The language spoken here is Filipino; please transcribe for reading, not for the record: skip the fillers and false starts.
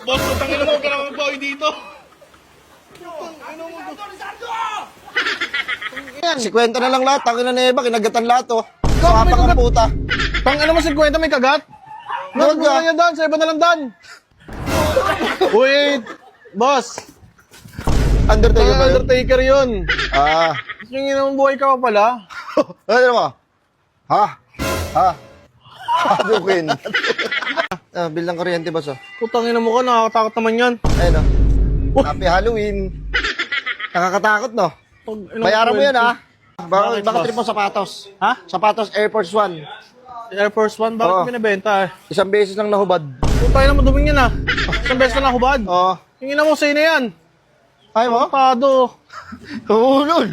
Boss, putangin mo, huwag ka naman magbawi dito. Yan, 50 na lang lahat. Tangin na Neba, kinagatan lahat, oh. Ikaw, may Kapang ang kagat. puta. Pang ano mo, 50 may kagat? Huwag Huwag ka. na niya, Dan. Sa iba na lang, Dan. Uy, boss. Undertaker ba yun? Undertaker yun. Ah. Yung inang buhay ka pa pala. Ano mo? Ha? Ha? Hadukin. Bill ng kuryente, boss, oh. Putangin mo ka, nakakatakot naman yan. Ayun, oh. Happy Halloween. Nakakatakot, no? Bayaran mo yan, ha? Bakit, Baka boss? trip mo sapatos. Ha? Sapatos Air Force One. Air Force One, bakit Oo. binibenta eh? Isang beses lang nahubad. Putangin na maduming yan ah. Isang beses na nakahubad. Oo. Yung ina mo, sa'yo na yan. Ay mo? Pado. Hulun.